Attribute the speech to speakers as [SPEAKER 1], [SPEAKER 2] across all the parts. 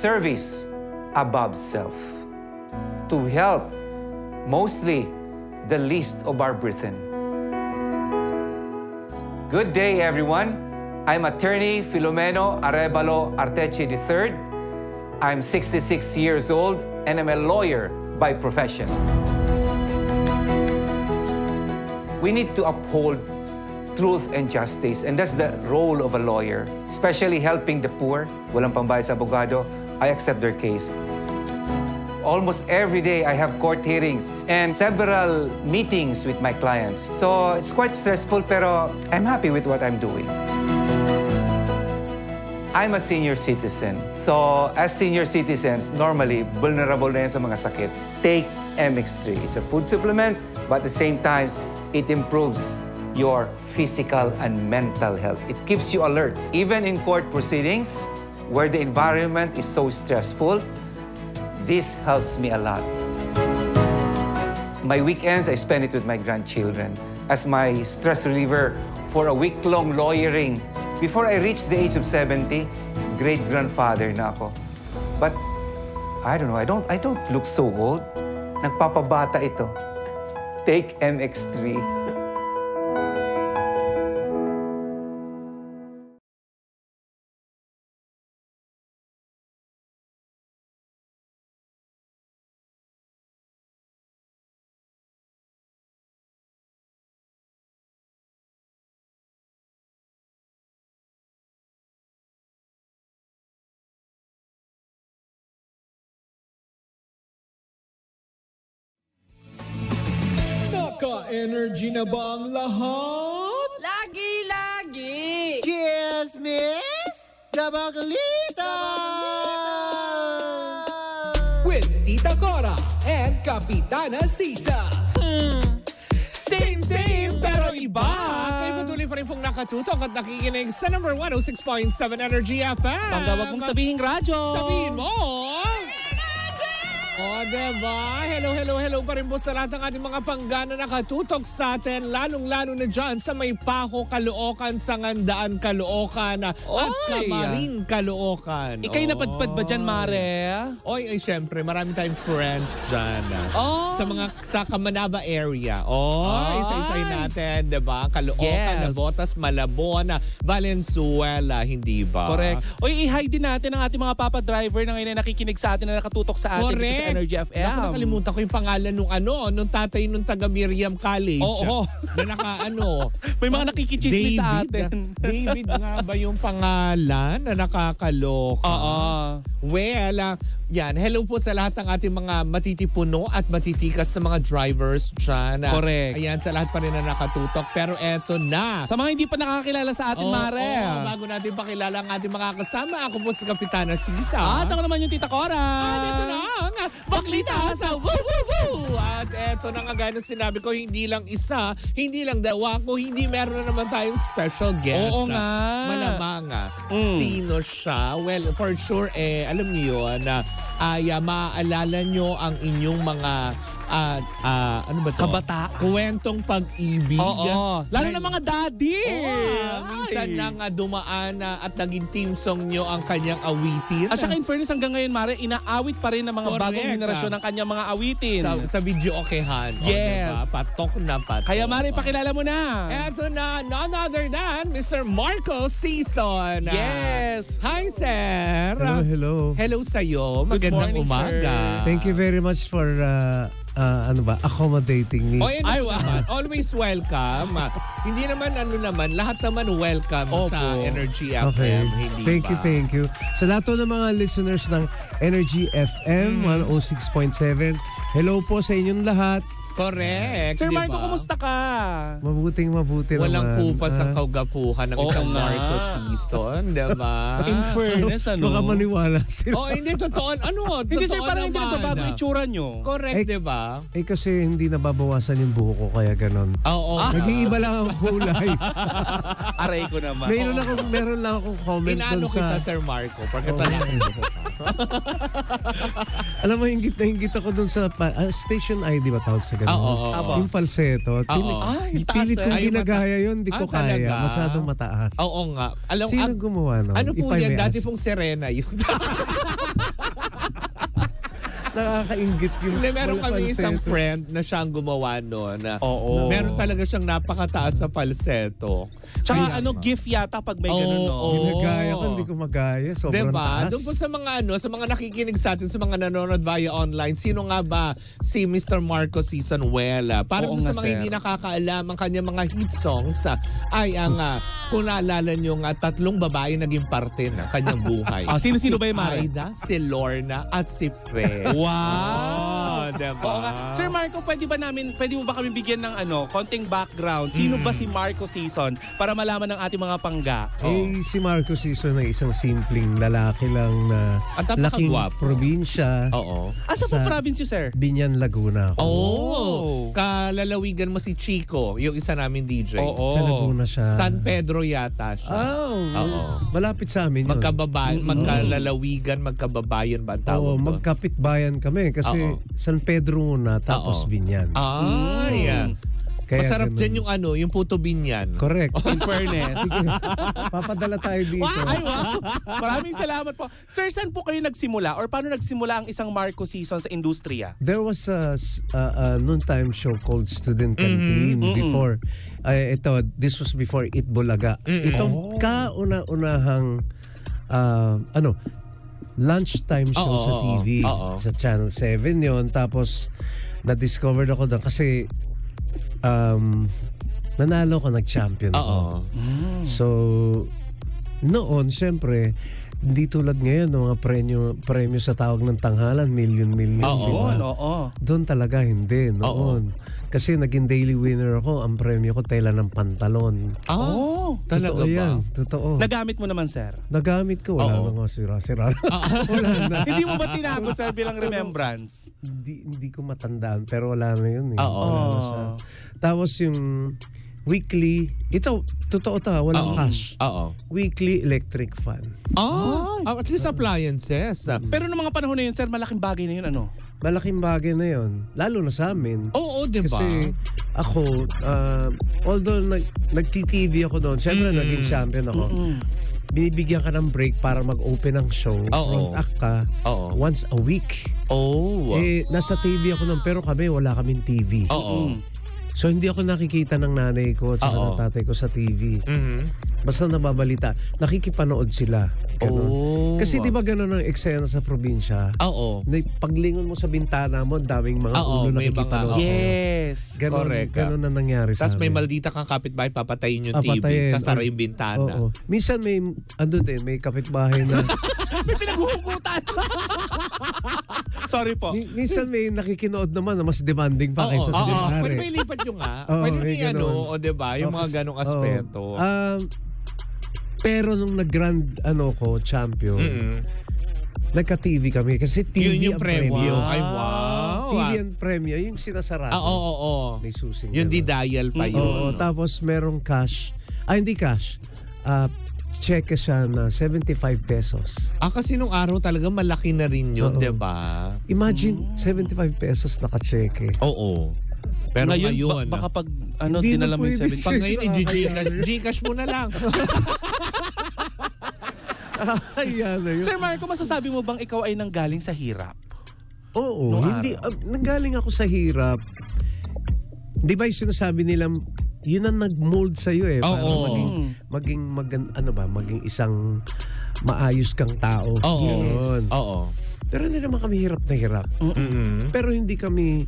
[SPEAKER 1] service above self, to help mostly the least of our brethren. Good day, everyone. I'm attorney Filomeno Arevalo Arteche III. I'm 66 years old and I'm a lawyer by profession. We need to uphold truth and justice, and that's the role of a lawyer, especially helping the poor. Walang pambayad sa abogado. I accept their case. Almost every day, I have court hearings and several meetings with my clients. So it's quite stressful, pero I'm happy with what I'm doing. I'm a senior citizen. So as senior citizens, normally, vulnerable na yan sa mga sakit. Take MX3. It's a food supplement, but at the same time, it improves your physical and mental health. It keeps you alert. Even in court proceedings, where the environment is so stressful, this helps me a lot. My weekends, I spend it with my grandchildren as my stress reliever for a week-long lawyering. Before I reached the age of 70, great-grandfather na ako. But I don't know, I don't look so old. Nagpapabata ito. Take MX3.
[SPEAKER 2] Ka-energy na ba ang lahat?
[SPEAKER 3] Lagi-lagi!
[SPEAKER 4] Cheers, miss! Dabaglita!
[SPEAKER 2] With Tita Cora and Kapitana Sisa.
[SPEAKER 3] Same,
[SPEAKER 2] pero iba! Kayo patuloy pa rin pong nakatutok at nakikinig sa number 106.7 Energy FM.
[SPEAKER 3] Panggawag mong sabihin radyo.
[SPEAKER 2] Sabihin mo! Diba? Hello pa rin po sa lahat ng ating mga panggana nakatutok sa atin, lalong-lalo na dyan sa may Paco, Caloocan, Sangandaan, Caloocan, at Camarin, Caloocan.
[SPEAKER 3] Ika'y napadpad ba dyan, Mare?
[SPEAKER 2] Oy, ay syempre, marami tayong friends dyan. Sa Kamanaba area. Isa-isay natin, diba? Caloocan, Nabotas, Malabon, Valenzuela, hindi ba?
[SPEAKER 3] Correct. Oy, i-hi din natin ang ating mga papa-driver na ngayon na nakikinig sa atin na nakatutok sa atin dito sa Energy FM.
[SPEAKER 2] Ako nakalimutan ko yung pangalan nung tatay nung taga Miriam College.
[SPEAKER 3] Oo.
[SPEAKER 2] Na
[SPEAKER 3] may mga nakikichismis sa atin.
[SPEAKER 2] David nga ba yung pangalan na nakakaloka?
[SPEAKER 3] Oo.
[SPEAKER 2] Well, yan. Hello po sa lahat ng ating mga matitipuno at matitikas sa mga drivers dyan.
[SPEAKER 3] Correct.
[SPEAKER 2] Ayan, sa lahat pa rin na nakatutok. Pero eto na.
[SPEAKER 3] Sa mga hindi pa nakakilala sa atin, Mare.
[SPEAKER 2] Bago natin pakilala ang ating mga kasama, ako po si Kapitana Sisa.
[SPEAKER 3] At ako naman yung Tita Cora.
[SPEAKER 2] At eto na ang Baklita sa Woo Woo Woo! At eto na nga gaya ng sinabi ko, hindi lang isa, hindi lang dalawa ko, hindi meron na naman tayong special guest.
[SPEAKER 3] Oo nga.
[SPEAKER 2] Malamang sino siya? Well, for sure, alam niyo yun, maaalala nyo ang inyong mga ano ba to?
[SPEAKER 3] Kabata.
[SPEAKER 2] Kwentong pag-ibig.
[SPEAKER 3] Oo. Lalo na mga daddy.
[SPEAKER 2] Minsan nang dumaan at naging team song nyo ang kanyang awitin.
[SPEAKER 3] At saka in fairness hanggang ngayon, Mare, inaawit pa rin ng mga bagong henerasyon ng kanyang mga awitin.
[SPEAKER 2] Sa video okehan.
[SPEAKER 3] Yes.
[SPEAKER 2] Diba? Patok na patok.
[SPEAKER 3] Kaya Mare, pakilala mo na.
[SPEAKER 2] Eto na, none other than Mr. Marco Season.
[SPEAKER 3] Yes.
[SPEAKER 2] Hi, sir.
[SPEAKER 5] Hello.
[SPEAKER 2] Hello sa'yo. Magandang
[SPEAKER 3] morning,
[SPEAKER 2] umaga.
[SPEAKER 5] Sir. Thank you very much for accommodating me.
[SPEAKER 2] Always welcome. Hindi naman, lahat naman welcome sa Energy FM.
[SPEAKER 5] Okay.
[SPEAKER 2] Hindi
[SPEAKER 5] Thank you. Sa lahat ng mga listeners ng Energy FM 106.7, hello po sa inyong lahat.
[SPEAKER 2] Correct.
[SPEAKER 3] Sir
[SPEAKER 2] diba?
[SPEAKER 3] Marco, kumusta ka?
[SPEAKER 5] Mabuti
[SPEAKER 2] Walang
[SPEAKER 5] naman.
[SPEAKER 2] kupas sa kaugapuhan ng isang Marco Season, diba?
[SPEAKER 3] In fairness,
[SPEAKER 5] Baka maniwala sila.
[SPEAKER 2] Hindi, totoo.
[SPEAKER 3] Hindi, sir, parang hindi nagbabago itsura nyo.
[SPEAKER 2] Correct, diba?
[SPEAKER 5] Kasi hindi nababawasan yung buho ko, kaya ganon.
[SPEAKER 2] Oo.
[SPEAKER 5] Nag-iiba lang ang kulay.
[SPEAKER 3] Aray ko naman.
[SPEAKER 5] Meron lang akong comment
[SPEAKER 2] Inaano
[SPEAKER 5] dun sa...
[SPEAKER 2] kita, Sir Marco, pagkat talagang buho ka.
[SPEAKER 5] Alam mo, hinggit ako dun sa station ID ba tawag sa ganun? Yung falsetto. Pilit kong ginagaya yun, di ko kaya.
[SPEAKER 2] Talaga?
[SPEAKER 5] Masyadong mataas.
[SPEAKER 2] Oo nga.
[SPEAKER 5] Sino gumawa nun?
[SPEAKER 2] Ano po yan? Dati pong Serena yun.
[SPEAKER 5] nakakaingit yung
[SPEAKER 2] Hindi, meron
[SPEAKER 5] wala
[SPEAKER 2] kami isang
[SPEAKER 5] falsetto.
[SPEAKER 2] friend na siyang gumawa noon.
[SPEAKER 3] Oo.
[SPEAKER 2] Meron talaga siyang napakataas sa falsetto.
[SPEAKER 3] Tsaka gift yata pag may ganun, no?
[SPEAKER 2] Oo.
[SPEAKER 5] Ginagaya ko, hindi ko magaya. Sobrang
[SPEAKER 2] Diba?
[SPEAKER 5] taas.
[SPEAKER 2] Doon po sa mga sa mga nakikinig sa atin, sa mga nanonood via online, sino nga ba si Mr. Marco Seasonuela? Para
[SPEAKER 3] Oo
[SPEAKER 2] doon sa
[SPEAKER 3] nga,
[SPEAKER 2] mga
[SPEAKER 3] sir.
[SPEAKER 2] hindi nakakaalam, ang kanyang mga hit songs ay ang, kung naalala nyo nga, 3 babae naging parte ng kanyang buhay.
[SPEAKER 3] Sino-sino ba yung Mare?
[SPEAKER 2] Si Aida, si Lorna, at si Fred.
[SPEAKER 3] Wow!
[SPEAKER 2] Diba?
[SPEAKER 3] Oo nga. Sir Marco, pwede mo ba kami bigyan ng konting background? Sino ba si Marco Season para malaman ng ating mga pangga?
[SPEAKER 5] Si Marco Season ay isang simpleng lalaki lang na
[SPEAKER 2] At
[SPEAKER 5] laking
[SPEAKER 2] napakagwapo.
[SPEAKER 5] probinsya.
[SPEAKER 2] Oo.
[SPEAKER 3] Asa po province yun, sir?
[SPEAKER 5] Binyan, Laguna ako.
[SPEAKER 2] Oh, kalalawigan mo si Chico, yung isa namin DJ.
[SPEAKER 3] Oo.
[SPEAKER 5] Sa Laguna siya.
[SPEAKER 2] San Pedro yata siya. Oo.
[SPEAKER 5] Malapit sa amin yun.
[SPEAKER 2] Magkalalawigan, magkababayan ba ang tawag
[SPEAKER 5] Oo,
[SPEAKER 2] doon?
[SPEAKER 5] magkapit-bayan kami kasi
[SPEAKER 2] Oo.
[SPEAKER 5] San Pedro muna tapos
[SPEAKER 2] Oo.
[SPEAKER 5] Binyan.
[SPEAKER 2] Ay,
[SPEAKER 5] Kaya
[SPEAKER 2] masarap
[SPEAKER 5] ganun.
[SPEAKER 2] dyan yung puto binyan.
[SPEAKER 5] Correct.
[SPEAKER 3] In fairness.
[SPEAKER 5] Papadala tayo dito.
[SPEAKER 3] Ay, wow! Maraming salamat po. Sir, saan po kayo nagsimula? Or paano nagsimula ang isang Marco Season sa industriya?
[SPEAKER 5] There was a noontime show called Student Canteen before. This was before It Bulaga. Itong kauna-unahang lunchtime show sa TV. Sa Channel 7 yon. Tapos na-discovered ako doon kasi nanalo ko, nag-champion ako. So, noon, siyempre, hindi tulad ngayon ng mga premyo sa tawag ng tanghalan, million.
[SPEAKER 3] Oo.
[SPEAKER 5] Doon talaga hindi, noon. Kasi naging daily winner ako, ang premyo ko tela ng pantalon.
[SPEAKER 2] Talaga
[SPEAKER 5] Totoo
[SPEAKER 2] ba?
[SPEAKER 5] yan, totoo.
[SPEAKER 3] Nagamit mo naman, sir?
[SPEAKER 5] Nagamit ko, wala na nga sira-sira. Wala na.
[SPEAKER 3] Hindi mo ba tinago, sir, bilang remembrance?
[SPEAKER 5] Hindi ko matandaan, pero wala na yun. Wala na siya.
[SPEAKER 3] Oo.
[SPEAKER 5] Tapos yung weekly, ito, totoo ta, walang cash. Weekly electric fan.
[SPEAKER 2] At least appliances.
[SPEAKER 3] Pero noong mga panahon na yun, sir, malaking bagay na yun, ano?
[SPEAKER 5] Malaking bagay na yun. Lalo na sa amin.
[SPEAKER 2] Oo, diba?
[SPEAKER 5] Kasi ako, although nag-TV ako doon, syempre naging champion ako. Binibigyan ka ng break para mag-open ng show. Front act ka once a week. Nasa TV ako noon, pero wala kaming TV. So hindi ako nakikita ng nanay ko at ng tatay ko sa TV. Basta nababalita. Nakikipanood sila. Ganun. Kasi di ba ganun ang eksena sa probinsya? Paglingon mo sa bintana mo, daming mga ulo nakikipanood.
[SPEAKER 3] Yes.
[SPEAKER 5] Ganun,
[SPEAKER 2] correct.
[SPEAKER 5] Ganun na nangyari sa
[SPEAKER 2] Tapos may
[SPEAKER 5] amin.
[SPEAKER 2] maldita kang kapitbahay, papatayin yung TV,
[SPEAKER 5] Patayin.
[SPEAKER 2] sasara yung bintana.
[SPEAKER 5] Oo. Minsan may kapitbahay na.
[SPEAKER 3] May pinaghuhugutan. Sorry po.
[SPEAKER 5] Minsan may nakikinood naman na mas demanding pa kaysa sa
[SPEAKER 2] Pwede
[SPEAKER 5] pare.
[SPEAKER 2] may lipat yung
[SPEAKER 5] Oo,
[SPEAKER 2] pwede
[SPEAKER 5] may
[SPEAKER 2] may
[SPEAKER 5] ganun.
[SPEAKER 2] diba? Yung mga ganong aspeto.
[SPEAKER 5] Pero nung nag-grand champion, nagka-TV kami kasi TV
[SPEAKER 2] Yun yung
[SPEAKER 5] ang premyo.
[SPEAKER 2] Ay, wow.
[SPEAKER 5] TV ang premyo, yung sinasarado.
[SPEAKER 2] Oo.
[SPEAKER 5] May susing.
[SPEAKER 2] Yung
[SPEAKER 5] ganun.
[SPEAKER 2] di-dial pa yun.
[SPEAKER 5] Oo, tapos merong cash. Hindi cash. Cheque siya na 75 pesos.
[SPEAKER 2] Kasi nung araw talaga malaki na rin yun,
[SPEAKER 5] Oo.
[SPEAKER 2] diba?
[SPEAKER 5] Imagine, 75 pesos naka-cheque.
[SPEAKER 2] Oo. Pero ngayon,
[SPEAKER 3] baka pag
[SPEAKER 5] Hindi
[SPEAKER 3] dinala
[SPEAKER 5] na
[SPEAKER 3] mo yung
[SPEAKER 5] pwede
[SPEAKER 3] 7.
[SPEAKER 2] pag ngayon, Gcash mo na lang.
[SPEAKER 5] Ayan na yun.
[SPEAKER 3] Sir Marco, masasabi mo bang ikaw ay nanggaling sa hirap?
[SPEAKER 5] Oo,
[SPEAKER 3] Nung
[SPEAKER 5] hindi.
[SPEAKER 3] araw.
[SPEAKER 5] Nanggaling ako sa hirap. Di ba yung sinasabi nilang, yun ang nag-mold sa'yo eh. Para maging isang maayos kang tao. Yun.
[SPEAKER 2] Oo.
[SPEAKER 5] Pero hindi naman kami hirap na hirap.
[SPEAKER 2] Mm-mm.
[SPEAKER 5] Pero hindi kami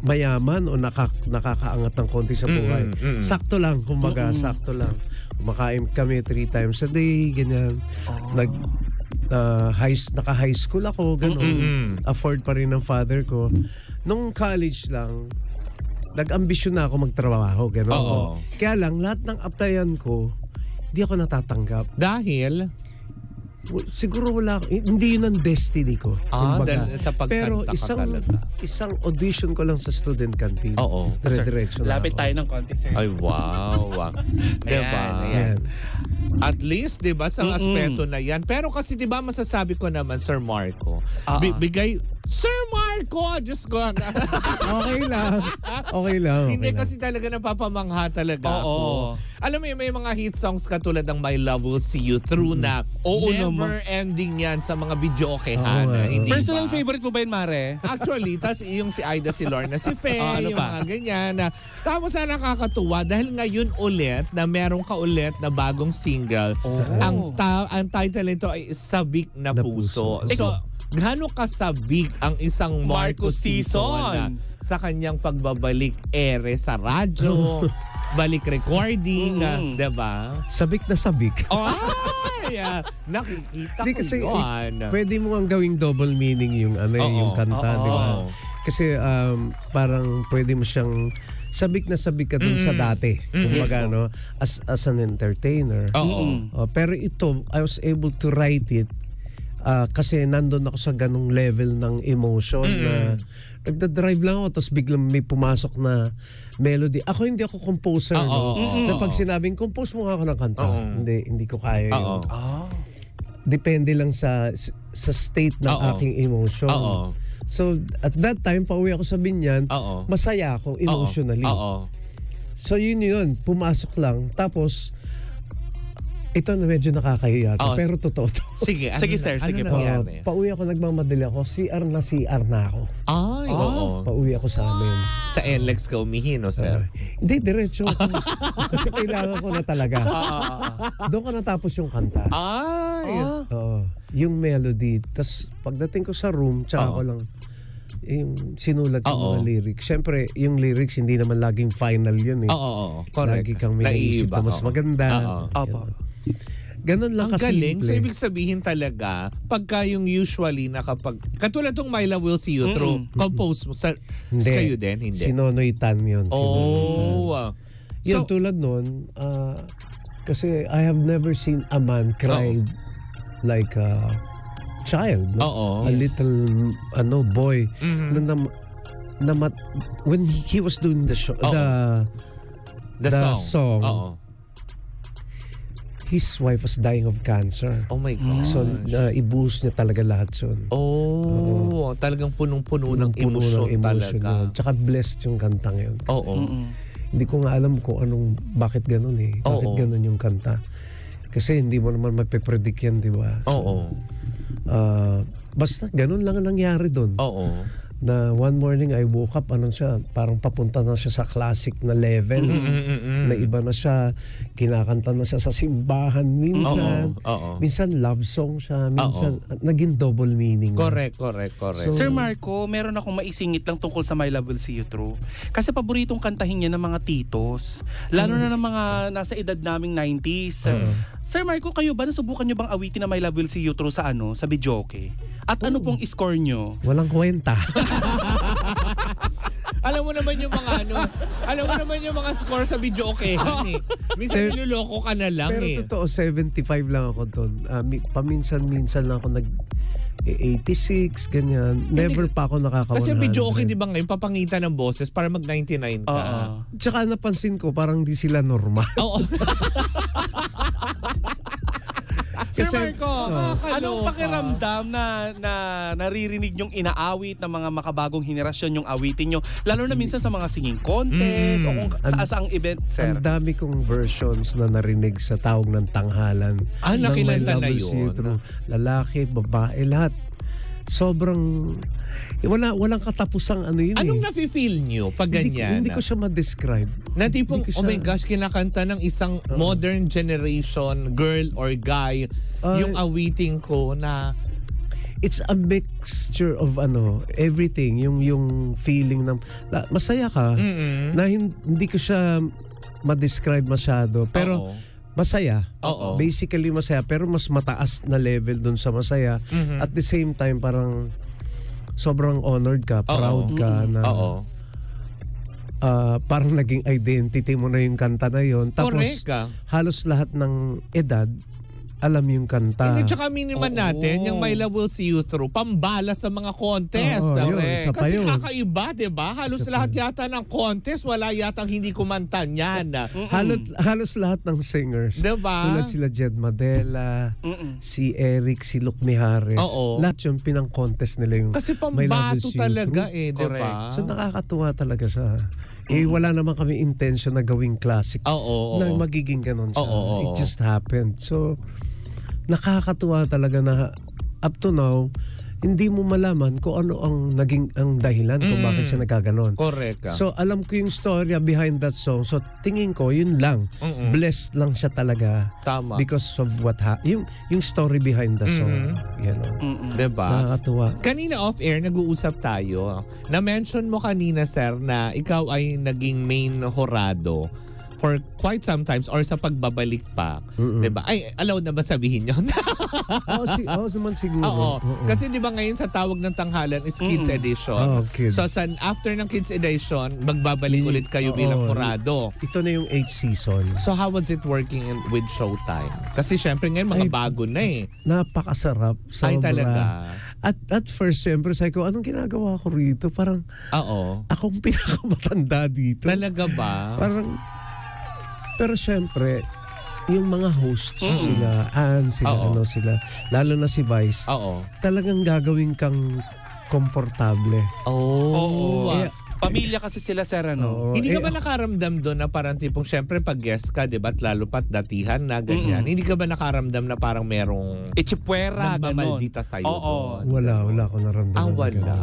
[SPEAKER 5] mayaman o nakakaangat ng konti sa buhay. Sakto lang, kumbaga, sakto lang. Kumakain kami 3 times a day, ganyan. Naka-high school ako, gano'n. Afford pa rin ng father ko. Nung college lang, nag-ambisyon na ako magtrabaho, gano'n. Kaya lang, lahat ng applyan ko, hindi ako natatanggap.
[SPEAKER 2] Dahil?
[SPEAKER 5] Siguro wala, hindi yun ang destiny ko. Kumbaga.
[SPEAKER 2] Dahil sa pagkanta
[SPEAKER 5] Pero
[SPEAKER 2] ka talaga.
[SPEAKER 5] isang audition ko lang sa student canteen.
[SPEAKER 2] Oo.
[SPEAKER 5] Dire-diretso na
[SPEAKER 3] Lapit
[SPEAKER 5] ako.
[SPEAKER 3] tayo ng konti, sir.
[SPEAKER 2] Ay, wow. Diba?
[SPEAKER 3] Ayan.
[SPEAKER 2] At least, diba, sa aspeto na yan. Pero kasi, diba, masasabi ko naman, Sir Marco, Sir Marco! Diyos ko.
[SPEAKER 5] Okay lang. Okay lang.
[SPEAKER 2] Hindi
[SPEAKER 5] okay
[SPEAKER 2] kasi talaga napapamangha talaga ako. Alam mo, may mga hit songs katulad ng My Love Will See You Through na never ending yan sa mga videokehan. Hindi
[SPEAKER 3] Personal
[SPEAKER 2] ba?
[SPEAKER 3] favorite mo ba yun, Mare?
[SPEAKER 2] Actually, tas yung si Aida, si Lorna, si Faye,
[SPEAKER 3] ano
[SPEAKER 2] yung
[SPEAKER 3] pa?
[SPEAKER 2] mga ganyan. Tapos na nakakatuwa dahil ngayon ulit na meron ka ulit na bagong single. Ang title nito ay Sabik na Puso. So, gaano kasabik ang isang Marco Season sa kanyang pagbabalik ere sa radyo, balik recording, diba?
[SPEAKER 5] Sabik na sabik.
[SPEAKER 2] Ay, nakikita ko
[SPEAKER 5] kasi
[SPEAKER 2] yun.
[SPEAKER 5] Pwede mo ang gawing double meaning yung yung kanta, di ba? Kasi parang pwede mo siyang sabik na sabik ka dun sa dati. Kumbaga, no? As an entertainer. Pero ito, I was able to write it kasi nandun ako sa ganung level ng emotion na nagdadrive lang ako tapos biglang may pumasok na melody. Ako hindi ako composer. Na pag sinabing compose mo nga ako ng kanta, hindi ko kaya yun. Depende lang sa state ng aking emotion. So at that time, pauwi ako sa Binyan, masaya ako emotionally. So yun, pumasok lang. Tapos ito na medyo nakakahiya pero totoo to.
[SPEAKER 2] Sige,
[SPEAKER 3] sir. Sige po.
[SPEAKER 5] Pauwi ako, nagmamadali ako. CR na ako.
[SPEAKER 2] Ay,
[SPEAKER 5] Pauwi ako sa amin.
[SPEAKER 2] Sa NLEX ka umihin, no, sir?
[SPEAKER 5] Hindi, diretso. Kasi kailangan ko na talaga. Doon ko natapos yung kanta.
[SPEAKER 2] Ay!
[SPEAKER 5] Yung melody. Tapos pagdating ko sa room, tsaka ko lang yung sinulat yung mga lyrics. Siyempre, yung lyrics hindi naman laging final yun eh.
[SPEAKER 2] Correct.
[SPEAKER 5] Lagi kang may naisip na mas maganda. Ganon lang
[SPEAKER 2] ang galing.
[SPEAKER 5] kasimple.
[SPEAKER 2] So, ibig sabihin talaga, pagka yung usually na kapag, katulad tong My Love Will See You Through, compose mo, kayo din? Hindi.
[SPEAKER 5] Si Nonoy Tan yun.
[SPEAKER 2] So,
[SPEAKER 5] Yan, tulad nun, kasi I have never seen a man cry like a child. No? A little boy. When he was doing the show, the song, his wife was dying of cancer.
[SPEAKER 2] Oh my God.
[SPEAKER 5] So, ibuhos niya talaga lahat yun.
[SPEAKER 2] Talagang punong-puno ng emosyon talaga.
[SPEAKER 5] Tsaka blessed yung kantang yun. Hindi ko nga alam kung bakit ganun eh. Bakit ganun yung kanta. Kasi hindi mo naman mapipredict yan, di ba? Basta ganun lang ang nangyari doon. Na one morning I woke up, parang papunta na siya sa classic na level. Na iba na siya, kinakanta na siya sa simbahan minsan. Minsan love song siya, minsan naging double meaning.
[SPEAKER 2] Correct.
[SPEAKER 5] So,
[SPEAKER 3] Sir Marco, meron akong maisingit lang tungkol sa My Love Will See You Through. Kasi paboritong kantahin niya ng mga titos. Lalo na ng mga nasa edad naming 90s. Sir Marco, kayo ba nasubukan niyo bang awitin na My Love Will See You Through sa sa videoke? At ano pong score niyo?
[SPEAKER 5] Walang kwenta.
[SPEAKER 2] Alam mo naman yung mga score sa videoke. Minsan niloloko ka na lang
[SPEAKER 5] Pero totoo, 75 lang ako doon. Paminsan-minsan lang ako 86, ganyan. Never pa ako nakaka-100.
[SPEAKER 2] Kasi videoke, di ba ngayon, papangitan ng boses para mag-99 ka.
[SPEAKER 5] Tsaka napansin ko, parang di sila normal.
[SPEAKER 3] Sir Marco, anong pakiramdam na naririnig yung inaawit ng mga makabagong henerasyon yung awitin nyo? Lalo na minsan sa mga singing contest o kung saang event, sir.
[SPEAKER 5] Ang dami kong versions na narinig sa Tawag ng Tanghalan.
[SPEAKER 2] Nakilala na yun.
[SPEAKER 5] Lalaki, babae, lahat. Sobrang walang katapusang yun.
[SPEAKER 2] Anong nafe-feel nyo pag ganyan?
[SPEAKER 5] Hindi ko siya ma-describe.
[SPEAKER 2] Na tipong, oh my gosh, kinakanta ng isang modern generation girl or guy yung awiting ko na
[SPEAKER 5] it's a mixture of everything, yung feeling ng masaya ka na hindi ko siya ma-describe masyado pero masaya. Basically masaya pero mas mataas na level dun sa masaya. At the same time parang sobrang honored ka, proud ka na parang naging identity mo na yung kanta na yon. Tapos halos lahat ng edad alam yung kanta.
[SPEAKER 2] Hindi, tsaka miniman natin, yung My Love Will See You Through, pambala sa mga contest.
[SPEAKER 5] Oo, yun, isa pa
[SPEAKER 2] Kasi
[SPEAKER 5] yun.
[SPEAKER 2] kakaiba, diba? Halos lahat yata ng contest, wala yatang hindi kumanta niyan.
[SPEAKER 5] Halos lahat ng singers.
[SPEAKER 2] Diba?
[SPEAKER 5] Tulad sila Jed Madela, si Eric, si Luc Mijares.
[SPEAKER 2] Oo.
[SPEAKER 5] Lahat yung pinang-contest nila yung
[SPEAKER 2] Kasi
[SPEAKER 5] My Love Will
[SPEAKER 2] pambato
[SPEAKER 5] See You
[SPEAKER 2] talaga
[SPEAKER 5] Through.
[SPEAKER 2] diba?
[SPEAKER 5] So nakakatuwa talaga siya. Wala naman kami intention na gawing classic na magiging ganon siya. It just happened. So nakakatuwa talaga na up to now, hindi mo malaman kung ano ang naging ang dahilan kung bakit siya nagkaganon.
[SPEAKER 2] Correct.
[SPEAKER 5] So alam ko yung storya behind that song. So tingin ko yun lang. Blessed lang siya talaga.
[SPEAKER 2] Tama.
[SPEAKER 5] Because of what yung story behind the song. Yan o.
[SPEAKER 2] Diba?
[SPEAKER 5] Nakakatuwa.
[SPEAKER 2] Kanina off-air, nag-uusap tayo. Na-mention mo kanina, sir, na ikaw ay naging main horado for quite sometimes or sa pagbabalik pa. Diba? Ay, allowed na ba sabihin yun?
[SPEAKER 5] Oo, naman siguro.
[SPEAKER 2] Oo. Kasi di ba ngayon sa tawag ng tanghalan is Kids Edition.
[SPEAKER 5] Kids.
[SPEAKER 2] So after ng Kids Edition, magbabalik ulit kayo bilang horado.
[SPEAKER 5] Ito na yung 8th season.
[SPEAKER 2] So how was it working with Showtime? Kasi syempre ngayon mga bago na eh.
[SPEAKER 5] Napakasarap. Sobra.
[SPEAKER 2] Ay talaga.
[SPEAKER 5] At first, syempre, sabi ko, anong ginagawa ko rito? Parang, akong pinakamatanda dito.
[SPEAKER 2] Talaga ba?
[SPEAKER 5] Parang, pero syempre, yung mga hosts sila, sila, lalo na si Vice, talagang gagawin kang komportable.
[SPEAKER 3] Pamilya kasi sila, sir, ano?
[SPEAKER 2] Hindi ka ba nakaramdam doon na parang tipong, syempre pag guest ka, diba, at lalo pat datihan na ganyan, hindi ka ba nakaramdam na parang merong
[SPEAKER 3] Ichipwera,
[SPEAKER 2] nagmamaldita sa'yo?
[SPEAKER 5] Wala ko naramdaman.
[SPEAKER 2] Wala.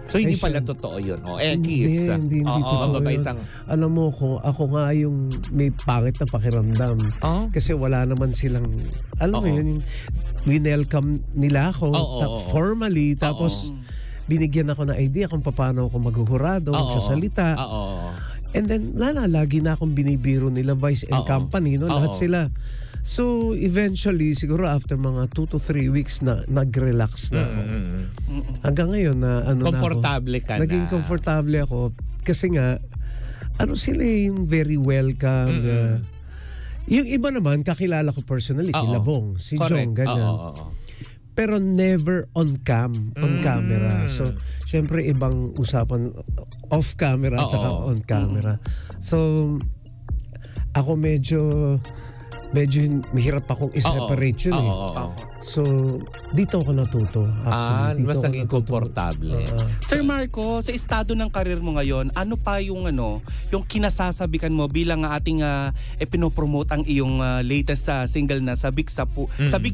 [SPEAKER 2] So hindi pala totoo yun. Kiss.
[SPEAKER 5] Hindi totoo yun. Alam mo, ako nga yung may pangit na pakiramdam. Kasi wala naman silang, alam mo yun, winelcome nila ako formally, tapos binigyan ako ng idea kung paano ako maghuhurado, magsasalita. And then, lagi na akong binibiro nila, Vice and Company, no? Lahat sila. So, eventually, siguro after mga 2 to 3 weeks na nag-relax na ako. Hanggang ngayon na
[SPEAKER 2] komportable ka na.
[SPEAKER 5] Naging komportable ako. Kasi nga, sila yung very welcome. Yung iba naman, kakilala ko personally, si Labong, si Jong, ganyan. Pero never on camera. So, syempre, ibang usapan off camera at saka on camera. So, ako medyo mahirap akong i-separate yun So, dito ako natuto.
[SPEAKER 2] Mas naging komportable.
[SPEAKER 3] Sir Marco, sa estado ng karir mo ngayon, ano pa yung kinasasabikan mo bilang ating pinopromote ang iyong latest single na Sabik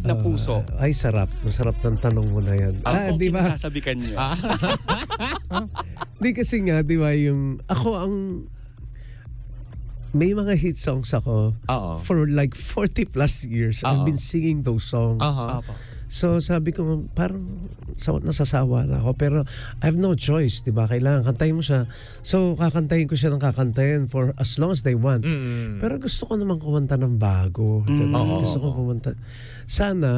[SPEAKER 3] na Puso?
[SPEAKER 5] Ay, sarap. Masarap ng tanong mo na yan.
[SPEAKER 3] Di ba? Kinasasabikan niyo.
[SPEAKER 5] Di kasi nga, di ba, may mga hit songs ako for like 40 plus years. I've been singing those songs. So sabi ko, parang nasasawa na ako. Pero I have no choice, diba? Kailangan kantahin mo siya. So kakantahin ko siya ng kakantahin for as long as they want. Pero gusto ko naman kumanta ng bago. Gusto ko kumanta. Sana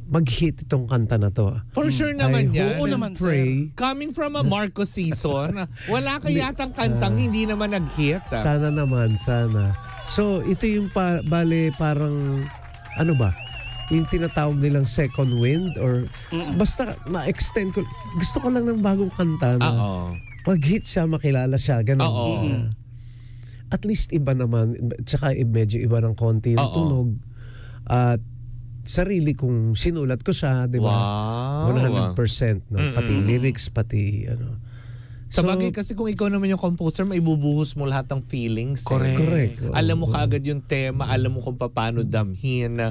[SPEAKER 5] mag-hit itong kanta na to.
[SPEAKER 2] For sure naman yan.
[SPEAKER 3] Oo naman,
[SPEAKER 5] pray.
[SPEAKER 2] Coming from a Marcos season, wala kayatang kantang hindi naman nag-hit.
[SPEAKER 5] Sana naman, sana. So, ito yung bale parang, ano ba? Yung tinatawag nilang second wind or basta ma-extend ko. Gusto ko lang ng bagong kanta na mag-hit siya, makilala siya. Ganun. At least iba naman. Tsaka medyo iba ng konti yung tunog. At sarili kong sinulat ko siya, di ba?
[SPEAKER 2] Wow.
[SPEAKER 5] 100%. No? Pati lyrics, pati ano.
[SPEAKER 2] Sa bagay kasi kung ikaw naman yung composer, may ibubuhos mo lahat ng feelings.
[SPEAKER 5] Correct.
[SPEAKER 2] Alam mo kaagad yung tema, alam mo kung paano damhin.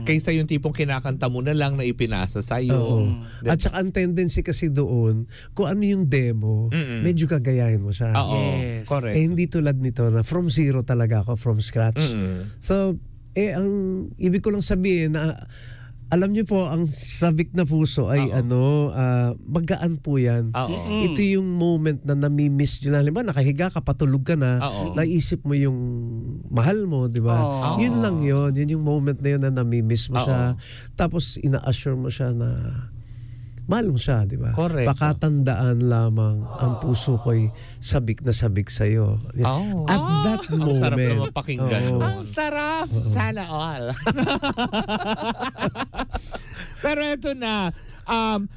[SPEAKER 2] Kaysa yung tipong kinakanta mo na lang na ipinasa sa'yo.
[SPEAKER 5] At saka ang tendency kasi doon, kung ano yung demo, medyo gagayahin mo siya.
[SPEAKER 3] Yes.
[SPEAKER 2] Correct.
[SPEAKER 5] Hindi tulad nito na from zero talaga ako, from scratch. So, ang ibig ko lang sabihin na alam niyo po, ang Sabik na Puso ay magaan po yan. Ito yung moment na nami-miss nyo na. Halimbawa, nakahiga ka, patulog ka na, naisip mo yung mahal mo, di ba? Yun lang yun. Yun yung moment na yun na nami-miss mo siya. Tapos, ina-assure mo siya na mahal mo siya, di ba?
[SPEAKER 2] Correct.
[SPEAKER 5] Baka tandaan lamang ang puso ko'y sabik na sabik sa'yo.
[SPEAKER 2] Oh.
[SPEAKER 5] At that
[SPEAKER 2] Ang
[SPEAKER 5] moment.
[SPEAKER 2] sarap naman pakinggan.
[SPEAKER 5] Oo.
[SPEAKER 2] Ang sarap! Sana all. Pero eto na,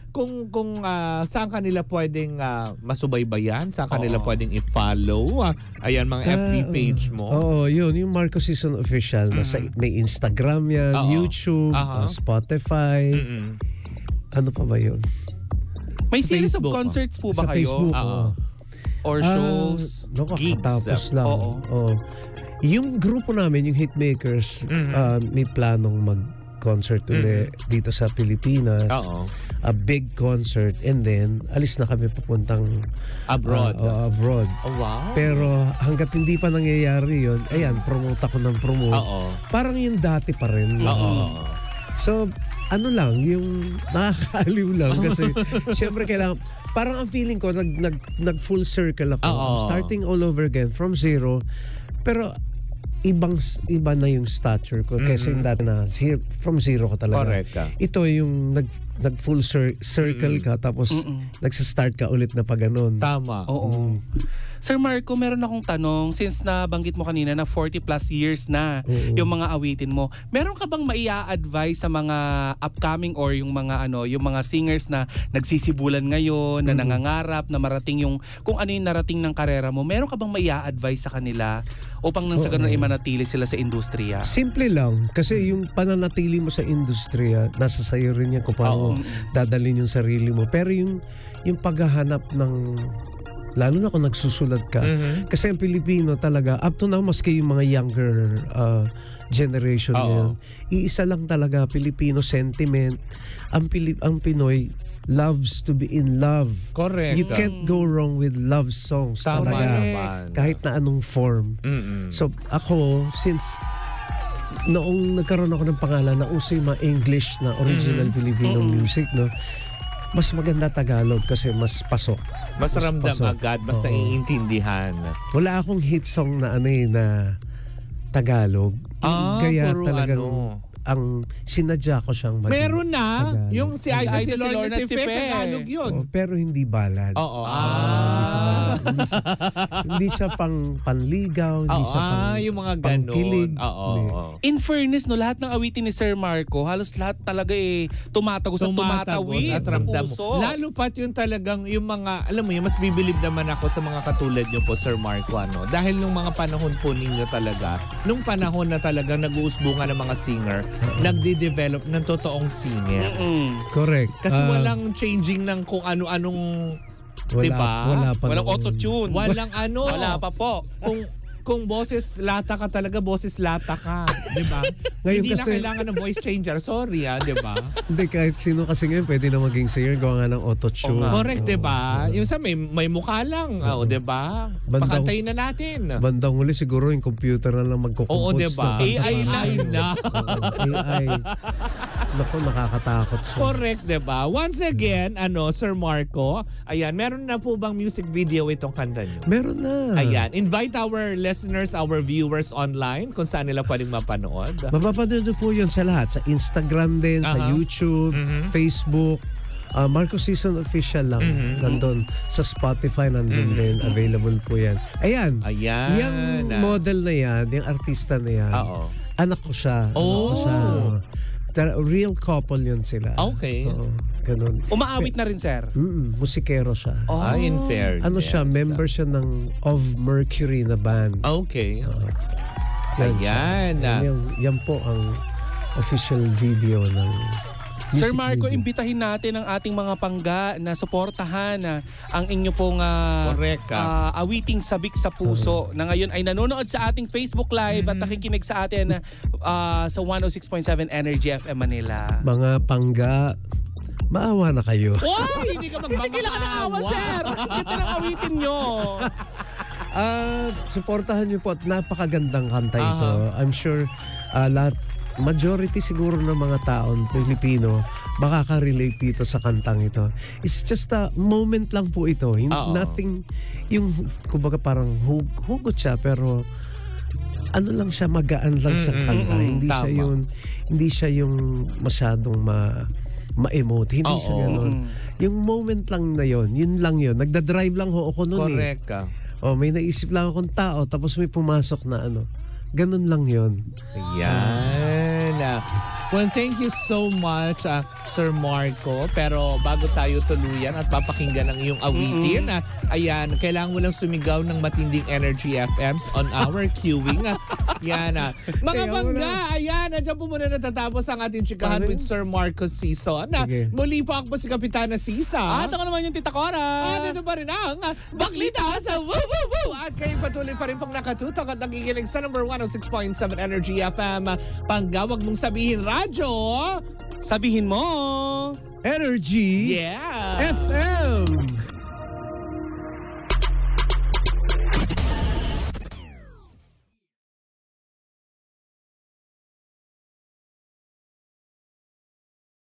[SPEAKER 2] kung saan kanila pwedeng masubaybayan, saan kanila pwedeng i-follow, ayan mga FB page mo.
[SPEAKER 5] Oo, yun. Yung Marco Season Official. May Instagram yan, YouTube, Spotify. Ano pa ba yun?
[SPEAKER 3] May series of
[SPEAKER 2] Facebook,
[SPEAKER 3] concerts po ba
[SPEAKER 5] Sa
[SPEAKER 3] kayo?
[SPEAKER 5] Facebook.
[SPEAKER 3] Or shows?
[SPEAKER 2] gigs.
[SPEAKER 5] Tapos lang.
[SPEAKER 3] Oo.
[SPEAKER 5] Yung grupo namin, yung Hitmakers, may planong mag-concert ulit dito sa Pilipinas.
[SPEAKER 2] Oo.
[SPEAKER 5] A big concert, and then alis na kami papuntang
[SPEAKER 2] Abroad.
[SPEAKER 5] abroad.
[SPEAKER 2] Oh, wow.
[SPEAKER 5] Pero hanggat hindi pa nangyayari yun, ayan, promote ako ng promote.
[SPEAKER 2] Oo.
[SPEAKER 5] Parang yung dati pa rin.
[SPEAKER 2] Oo.
[SPEAKER 5] So, ano lang, yung nakakaaliw lang kasi syempre kailangan, parang ang feeling ko, nag full circle ako.
[SPEAKER 2] Oo.
[SPEAKER 5] I'm starting all over again from zero. Pero iba na yung stature ko kasi yung dati na from zero ko talaga.
[SPEAKER 2] Correct ka.
[SPEAKER 5] Ito yung nag full circle ka tapos nagsa-start ka ulit na pag ganun.
[SPEAKER 2] Tama.
[SPEAKER 3] Oo. Sir Marco, meron akong tanong. Since nabanggit mo kanina na 40 plus years na yung mga awitin mo, meron ka bang maia-advise sa mga upcoming or yung mga yung mga singers na nagsisibulan ngayon, na nangangarap, na marating yung kung ano yung narating ng karera mo? Meron ka bang maia-advise sa kanila upang nang sa ganun ay manatili sila sa industriya?
[SPEAKER 5] Simple lang. Kasi yung pananatili mo sa industriya, nasa sayo rin yan kung paano dadalhin yung sarili mo. Pero yung paghahanap ng, lalo na kung nagsusulat ka. Kasi ang Pilipino talaga, up to now, maski yung mga younger generation ngayon, iisa lang talaga, Filipino sentiment. Ang Pinoy loves to be in love.
[SPEAKER 2] Correct.
[SPEAKER 5] You can't go wrong with love songs
[SPEAKER 2] Tama
[SPEAKER 5] talaga.
[SPEAKER 2] naman.
[SPEAKER 5] Kahit na anong form. So ako, since noong nagkaroon ako ng pangalan na uso yung mga English na original Filipino music, no, mas maganda Tagalog kasi mas pasok.
[SPEAKER 2] Mas ramdam
[SPEAKER 5] pasok.
[SPEAKER 2] agad, mas naiintindihan.
[SPEAKER 5] Wala akong hit song na na Tagalog. Kaya
[SPEAKER 2] puro
[SPEAKER 5] talagang ang sinadya ko siyang maging
[SPEAKER 2] Meron na.
[SPEAKER 5] Tagalog.
[SPEAKER 2] Yung si Ida, si Lorna, si Fe,
[SPEAKER 3] Fe.
[SPEAKER 2] Tagalog yun.
[SPEAKER 5] Pero hindi ballad.
[SPEAKER 2] Oo.
[SPEAKER 5] Hindi siya pang panligaw, hindi siya pang
[SPEAKER 2] yung mga ganun.
[SPEAKER 5] pangkilig.
[SPEAKER 2] Oo.
[SPEAKER 5] Hindi.
[SPEAKER 3] In fairness, no, lahat ng awitin ni Sir Marco, halos lahat talaga tumatagos at tumatawid
[SPEAKER 2] at
[SPEAKER 3] sa
[SPEAKER 2] ramdam
[SPEAKER 3] puso.
[SPEAKER 2] mo. Lalo pat yung talagang yung mga, alam mo yun, mas bibilib naman ako sa mga katulad nyo po, Sir Marco. Dahil nung mga panahon po ninyo talaga, nung panahon na talagang nag-uusbungan ng mga singer, nagde-develop ng totoong singer.
[SPEAKER 5] Correct.
[SPEAKER 2] Kasi walang changing ng kung ano-anong, diba?
[SPEAKER 3] Walang auto-tune.
[SPEAKER 2] Walang
[SPEAKER 3] Wala pa po.
[SPEAKER 2] Kung boses lata ka talaga, boses lata ka. Diba?
[SPEAKER 5] Ngayon
[SPEAKER 2] Hindi
[SPEAKER 5] kasi,
[SPEAKER 2] na kailangan ng voice changer. Sorry diba?
[SPEAKER 5] hindi, kahit sino kasi ngayon pwede na maging singer, gawa nga ng auto-tune.
[SPEAKER 2] Correct, diba? Yung sa may mukha lang. diba? Pakantayin na natin.
[SPEAKER 5] Bandang huli siguro yung computer na lang magkukompose.
[SPEAKER 2] Oo, diba? AI live na.
[SPEAKER 5] AI. Naku, nakakatakot siya.
[SPEAKER 2] Correct, diba? Once again, Sir Marco, ayan, meron na po bang music video itong kanta nyo?
[SPEAKER 5] Meron na.
[SPEAKER 2] Ayan, invite our listeners, our viewers online kung saan nila pwedeng mapanood.
[SPEAKER 5] Mapapanood po yun sa lahat. Sa Instagram din, sa YouTube, Facebook. Marco Season Official lang. Nandun. Sa Spotify nandun din. Available po yan. Ayan. Yung model na yan, yung artista na yan, anak ko siya. Real couple yun sila.
[SPEAKER 2] Okay.
[SPEAKER 5] Ganun.
[SPEAKER 3] Umaawit na rin, sir.
[SPEAKER 5] Musikero siya.
[SPEAKER 2] In fairness.
[SPEAKER 5] Ano siya, member siya ng Of Mercury na band.
[SPEAKER 2] Okay.
[SPEAKER 5] Yan. Yan po ang official video ng
[SPEAKER 3] Sir
[SPEAKER 5] music
[SPEAKER 3] Marco,
[SPEAKER 5] video.
[SPEAKER 3] imbitahin natin ang ating mga pangga na suportahan ang inyo pong awiting sabik sa puso na ngayon ay nanonood sa ating Facebook Live at nakikinig sa atin sa 106.7 Energy FM Manila.
[SPEAKER 5] Mga pangga, maawa na kayo.
[SPEAKER 2] Oy! Hindi ka
[SPEAKER 3] Kailangan sir! Ito ang awitin nyo.
[SPEAKER 5] Suportahan niyo po at napakagandang kanta ito. I'm sure majority siguro ng mga taon Pilipino makaka-relate dito sa kantang ito. It's just a moment lang po ito. Nothing, yung kumbaga parang hugot siya pero ano lang siya, magaan lang sa kanta. Hindi siya yung masyadong ma-emote. Hindi sa ganun. Yung moment lang na yun lang yun. Nagda-drive lang ho ako noon
[SPEAKER 2] Correct ka.
[SPEAKER 5] may naisip lang akong tao tapos may pumasok na ano. Ganun lang yun.
[SPEAKER 2] Ayan. Well, thank you so much, Sir Marco. Pero bago tayo tuluyan at papakinggan ang iyong awitin, ayan, kailangan mo lang sumigaw ng matinding Energy FMs on our queuing. Yan. Mga bangga, ayan, dyan po muna natatapos ang ating chikahan with Sir Marco season. Muli po ako si Kapitana Sisa.
[SPEAKER 3] At ako naman yung Tita Cora.
[SPEAKER 2] At ito pa rin ang Baklita sa Woo Woo Woo! At kayo patuloy pa rin pong nakatutok at nagigiling sa number 106.7 Energy FM. Panggawag mong sabihin radyo.
[SPEAKER 3] Sabihin mo.
[SPEAKER 5] Energy
[SPEAKER 2] Yeah!
[SPEAKER 5] FM!